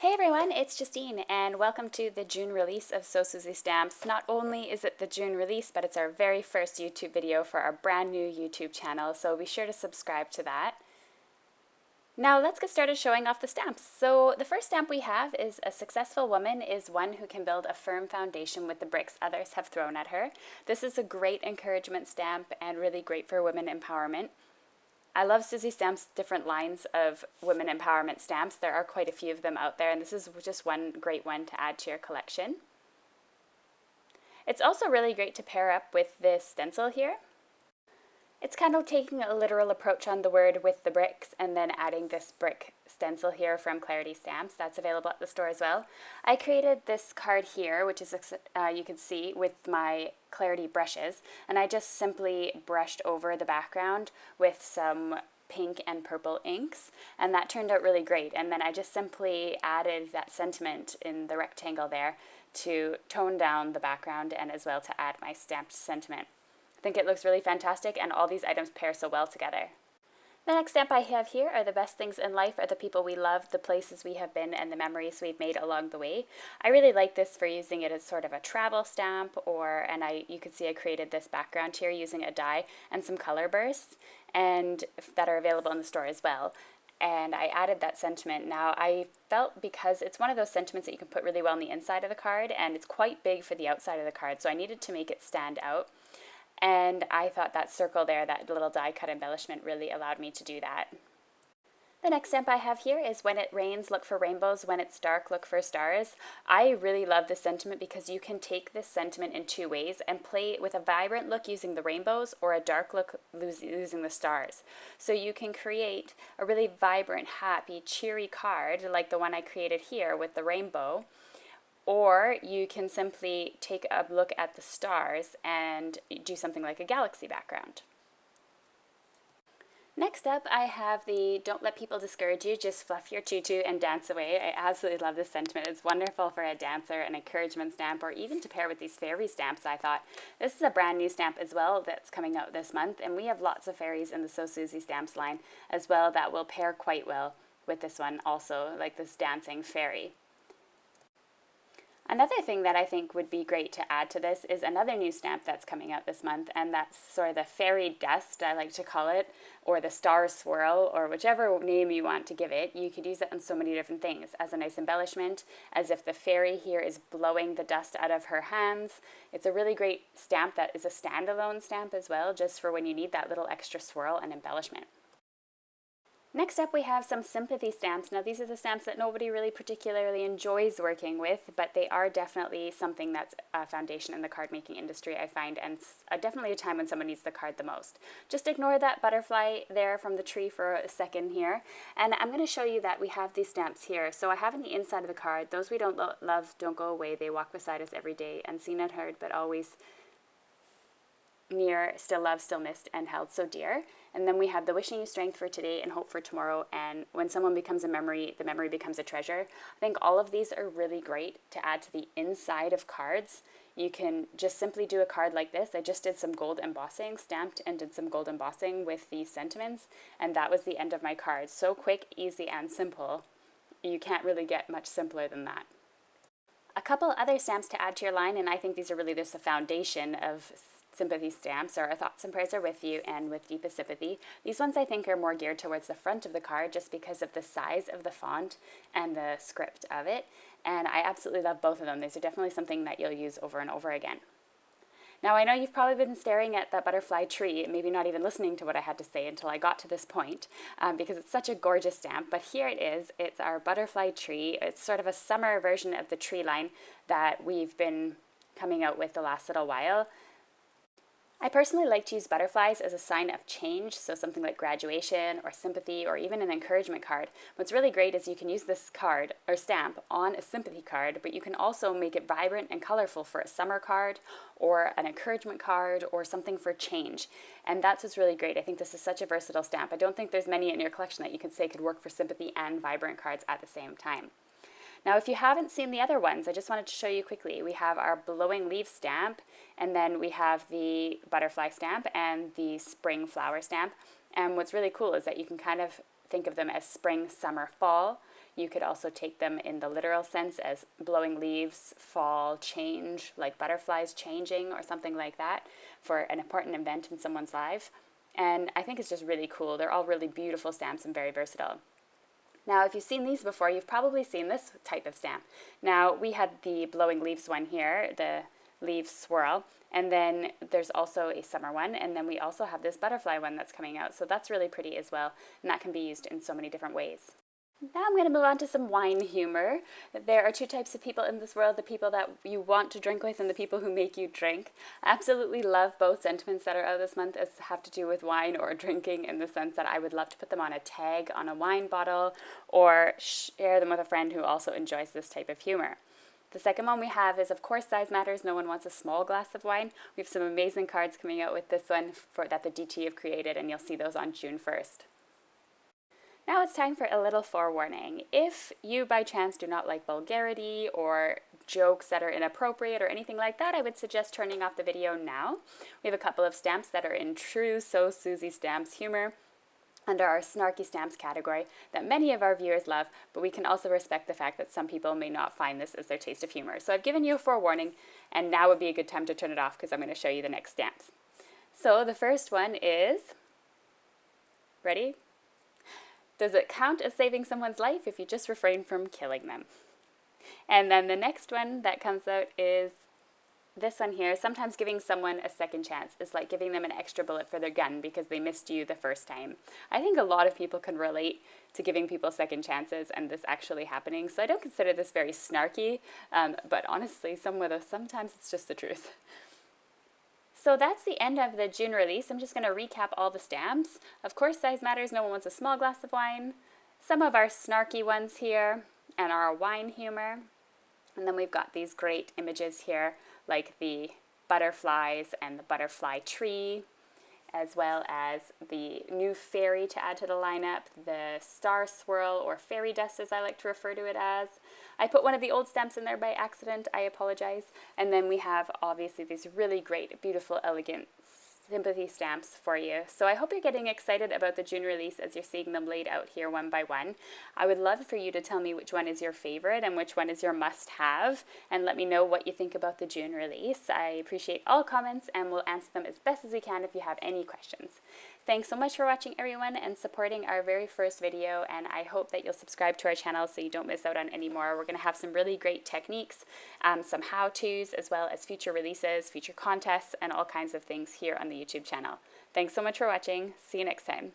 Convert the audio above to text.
Hey everyone, it's Justine, and welcome to the June release of Suzy stamps. Not only is it the June release, but it's our very first YouTube video for our brand new YouTube channel, so be sure to subscribe to that. Now let's get started showing off the stamps. So the first stamp we have is a successful woman is one who can build a firm foundation with the bricks others have thrown at her. This is a great encouragement stamp and really great for women empowerment. I love Suzy Stamps' different lines of women empowerment stamps. There are quite a few of them out there, and this is just one great one to add to your collection. It's also really great to pair up with this stencil here. It's kind of taking a literal approach on the word with the bricks and then adding this brick stencil here from Clarity Stamps. That's available at the store as well. I created this card here, which is you can see with my Clarity brushes, and I just simply brushed over the background with some pink and purple inks, and that turned out really great. And then I just simply added that sentiment in the rectangle there to tone down the background and as well to add my stamped sentiment. I think it looks really fantastic, and all these items pair so well together. The next stamp I have here are the best things in life are the people we love, the places we have been, and the memories we've made along the way. I really like this for using it as sort of a travel stamp, you can see I created this background here using a die and some color bursts, and that are available in the store as well. And I added that sentiment. Now I felt because it's one of those sentiments that you can put really well on the inside of the card, and it's quite big for the outside of the card, so I needed to make it stand out. And I thought that circle there, that little die cut embellishment, really allowed me to do that. The next stamp I have here is when it rains, look for rainbows. When it's dark, look for stars. I really love this sentiment because you can take this sentiment in two ways and play with a vibrant look using the rainbows or a dark look using the stars. So you can create a really vibrant, happy, cheery card like the one I created here with the rainbow. Or you can simply take a look at the stars and do something like a galaxy background. Next up, I have the Don't Let People Discourage You, Just Fluff Your Tutu and Dance Away. I absolutely love this sentiment. It's wonderful for a dancer, an encouragement stamp, or even to pair with these fairy stamps, I thought. This is a brand new stamp as well that's coming out this month, and we have lots of fairies in the So Suzy Stamps line as well that will pair quite well with this one also, like this dancing fairy. Another thing that I think would be great to add to this is another new stamp that's coming out this month, and that's sort of the fairy dust, I like to call it, or the star swirl, or whichever name you want to give it. You could use it on so many different things, as a nice embellishment, as if the fairy here is blowing the dust out of her hands. It's a really great stamp that is a standalone stamp as well, just for when you need that little extra swirl and embellishment. Next up we have some Sympathy stamps. Now these are the stamps that nobody really particularly enjoys working with, but they are definitely something that's a foundation in the card making industry, I find, and definitely a time when someone needs the card the most. Just ignore that butterfly there from the tree for a second here, and I'm going to show you that we have these stamps here. So I have on the inside of the card, those we don't love don't go away, they walk beside us every day, unseen and heard, but always near, still loved, still missed, and held so dear. And then we have the wishing you strength for today and hope for tomorrow, and when someone becomes a memory, the memory becomes a treasure. I think all of these are really great to add to the inside of cards. You can just simply do a card like this. I just did some gold embossing, stamped and did some gold embossing with these sentiments, and that was the end of my card. So quick, easy, and simple. You can't really get much simpler than that. A couple other stamps to add to your line, and I think these are really just the foundation of Sympathy stamps, are Our Thoughts and Prayers Are With You and With Deepest Sympathy. These ones I think are more geared towards the front of the card just because of the size of the font and the script of it, and I absolutely love both of them. These are definitely something that you'll use over and over again. Now I know you've probably been staring at that butterfly tree, maybe not even listening to what I had to say until I got to this point, because it's such a gorgeous stamp, but here it is. It's our butterfly tree. It's sort of a summer version of the tree line that we've been coming out with the last little while. I personally like to use butterflies as a sign of change, so something like graduation or sympathy or even an encouragement card. What's really great is you can use this card or stamp on a sympathy card, but you can also make it vibrant and colorful for a summer card or an encouragement card or something for change. And that's what's really great. I think this is such a versatile stamp. I don't think there's many in your collection that you could say could work for sympathy and vibrant cards at the same time. Now, if you haven't seen the other ones, I just wanted to show you quickly. We have our blowing leaf stamp, and then we have the butterfly stamp and the spring flower stamp. And what's really cool is that you can kind of think of them as spring, summer, fall. You could also take them in the literal sense as blowing leaves, fall, change, like butterflies changing or something like that for an important event in someone's life. And I think it's just really cool. They're all really beautiful stamps and very versatile. Now, if you've seen these before, you've probably seen this type of stamp. Now, we had the blowing leaves one here, the leaves swirl, and then there's also a summer one, and then we also have this butterfly one that's coming out. So that's really pretty as well, and that can be used in so many different ways. Now I'm going to move on to some wine humor. There are two types of people in this world, the people that you want to drink with and the people who make you drink. I absolutely love both sentiments that are out this month as have to do with wine or drinking, in the sense that I would love to put them on a tag on a wine bottle or share them with a friend who also enjoys this type of humor. The second one we have is, of course, size matters. No one wants a small glass of wine. We have some amazing cards coming out with this one that the DT have created, and you'll see those on June 1st. Now it's time for a little forewarning. If you by chance do not like vulgarity or jokes that are inappropriate or anything like that, I would suggest turning off the video now. We have a couple of stamps that are in true So Suzy Stamps humor under our snarky stamps category that many of our viewers love, but we can also respect the fact that some people may not find this as their taste of humor. So I've given you a forewarning, and now would be a good time to turn it off because I'm going to show you the next stamps. So the first one is, ready? Does it count as saving someone's life if you just refrain from killing them? And then the next one that comes out is this one here. Sometimes giving someone a second chance is like giving them an extra bullet for their gun because they missed you the first time. I think a lot of people can relate to giving people second chances and this actually happening. So I don't consider this very snarky, but honestly, sometimes it's just the truth. So that's the end of the June release. I'm just going to recap all the stamps. Of course, size matters. No one wants a small glass of wine. Some of our snarky ones here and our wine humor. And then we've got these great images here, like the butterflies and the butterfly tree, as well as the new fairy to add to the lineup, the star swirl or fairy dust as I like to refer to it as. I put one of the old stamps in there by accident, I apologize. And then we have obviously these really great, beautiful, elegant Sympathy stamps for you. So I hope you're getting excited about the June release as you're seeing them laid out here one by one. I would love for you to tell me which one is your favorite and which one is your must-have, and let me know what you think about the June release. I appreciate all comments and will answer them as best as we can if you have any questions. Thanks so much for watching, everyone, and supporting our very first video, and I hope that you'll subscribe to our channel so you don't miss out on any more. We're going to have some really great techniques, some how-tos, as well as future releases, future contests, and all kinds of things here on the YouTube channel. Thanks so much for watching. See you next time.